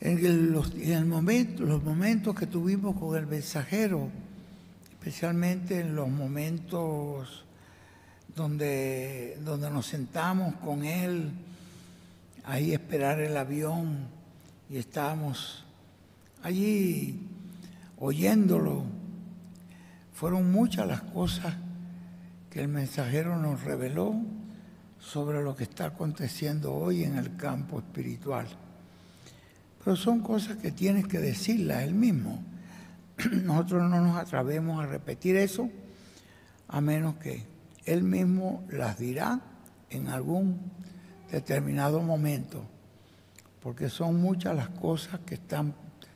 los momentos que tuvimos con el mensajero, especialmente en los momentos donde nos sentamos con él, ahí a esperar el avión, y estábamos allí oyéndolo. Fueron muchas las cosas que el mensajero nos reveló sobre lo que está aconteciendo hoy en el campo espiritual. Pero son cosas que tienes que decirlas él mismo. Nosotros no nos atrevemos a repetir eso, a menos que él mismo las dirá en algún determinado momento, porque son muchas las cosas que están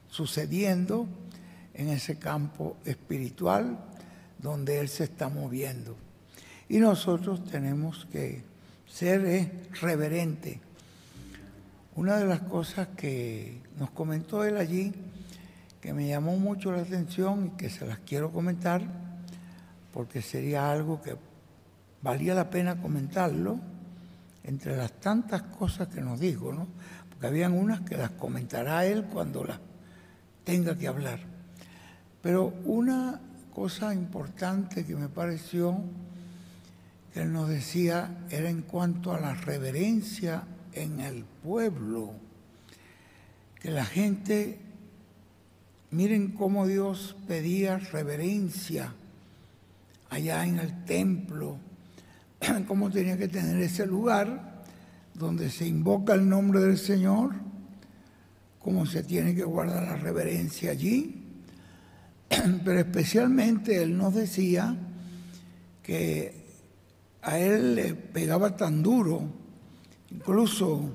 sucediendo en ese campo espiritual donde él se está moviendo. Y nosotros tenemos que ser reverentes. Una de las cosas que nos comentó él allí, que me llamó mucho la atención y que se las quiero comentar, porque sería algo que valía la pena comentarlo, entre las tantas cosas que nos dijo, ¿no? Porque habían unas que las comentará él cuando las tenga que hablar. Pero una cosa importante que me pareció que él nos decía era en cuanto a la reverencia en el pueblo, que la gente, miren cómo Dios pedía reverencia allá en el templo, cómo tenía que tener ese lugar donde se invoca el nombre del Señor, cómo se tiene que guardar la reverencia allí. Pero especialmente él nos decía que a él le pegaba tan duro, incluso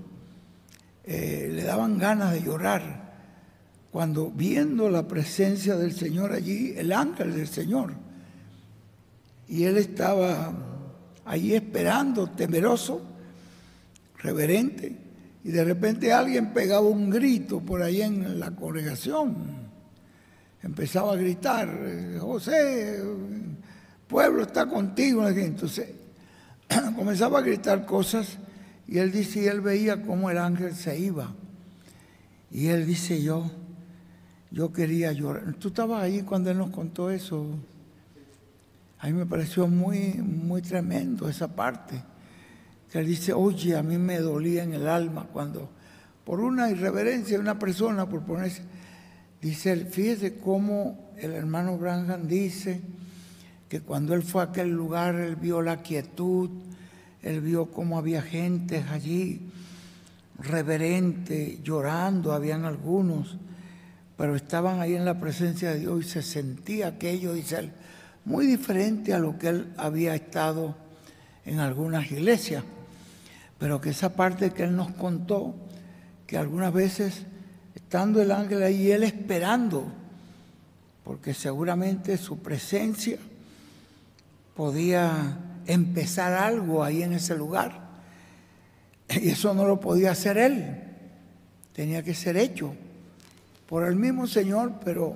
le daban ganas de llorar cuando, viendo la presencia del Señor allí, el ángel del Señor, y él estaba allí esperando, temeroso, reverente, y de repente alguien pegaba un grito por ahí en la congregación, empezaba a gritar: José, el pueblo está contigo. Entonces comenzaba a gritar cosas, y él dice, y él veía cómo el ángel se iba, y él dice, yo quería llorar. Tú estabas ahí cuando él nos contó eso. A mí me pareció muy, muy tremendo esa parte, que él dice, oye, a mí me dolía en el alma cuando, por una irreverencia de una persona, por ponerse, dice él, fíjese cómo el hermano Branham dice que cuando él fue a aquel lugar, él vio la quietud, él vio cómo había gente allí, reverente, llorando, habían algunos, pero estaban ahí en la presencia de Dios y se sentía aquello, dice él, muy diferente a lo que él había estado en algunas iglesias. Pero que esa parte que él nos contó, que algunas veces, estando el ángel ahí, él esperando, porque seguramente su presencia podía empezar algo ahí en ese lugar. Y eso no lo podía hacer él, tenía que ser hecho por el mismo Señor, pero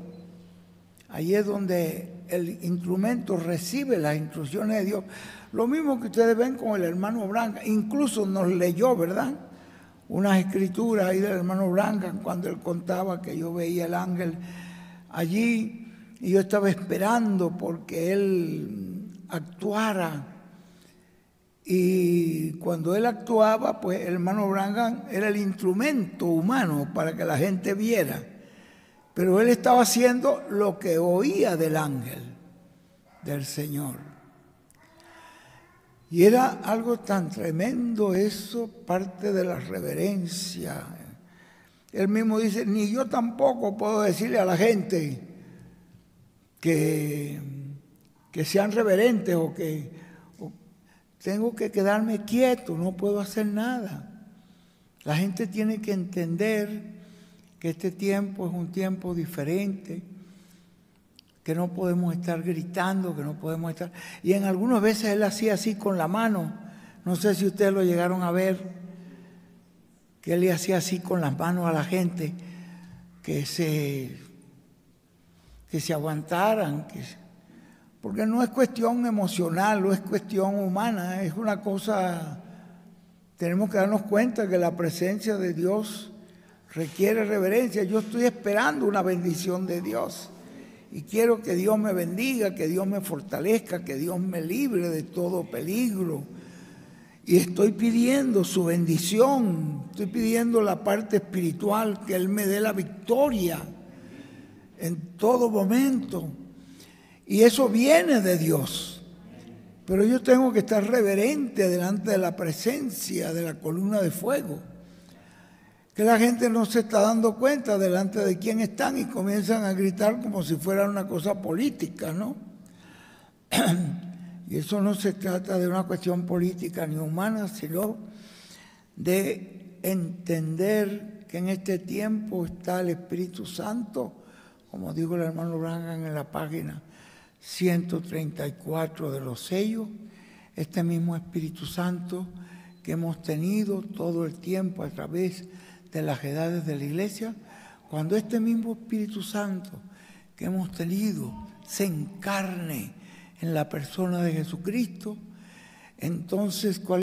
ahí es donde el instrumento recibe las instrucciones de Dios. Lo mismo que ustedes ven con el hermano Branham, incluso nos leyó, ¿verdad?, unas escrituras ahí del hermano Branham cuando él contaba que yo veía el ángel allí y yo estaba esperando porque él actuara. Y cuando él actuaba, pues el hermano Branham era el instrumento humano para que la gente viera. Pero él estaba haciendo lo que oía del ángel, del Señor. Y era algo tan tremendo eso, parte de la reverencia. Él mismo dice, ni yo tampoco puedo decirle a la gente que sean reverentes o tengo que quedarme quieto, no puedo hacer nada. La gente tiene que entender que este tiempo es un tiempo diferente, que no podemos estar gritando, que no podemos estar... Y en algunas veces él hacía así con la mano, no sé si ustedes lo llegaron a ver, que él le hacía así con las manos a la gente, que se aguantaran, porque no es cuestión emocional, no es cuestión humana, es una cosa... Tenemos que darnos cuenta que la presencia de Dios requiere reverencia. Yo estoy esperando una bendición de Dios y quiero que Dios me bendiga, que Dios me fortalezca, que Dios me libre de todo peligro. Y estoy pidiendo su bendición, estoy pidiendo la parte espiritual, que Él me dé la victoria en todo momento. Y eso viene de Dios. Pero yo tengo que estar reverente delante de la presencia de la columna de fuego. Que la gente no se está dando cuenta delante de quién están y comienzan a gritar como si fuera una cosa política, ¿no? Y eso no se trata de una cuestión política ni humana, sino de entender que en este tiempo está el Espíritu Santo, como dijo el hermano Branham en la página 134 de los sellos, este mismo Espíritu Santo que hemos tenido todo el tiempo a través de las edades de la Iglesia. Cuando este mismo Espíritu Santo que hemos tenido se encarne en la persona de Jesucristo, entonces, ¿cuál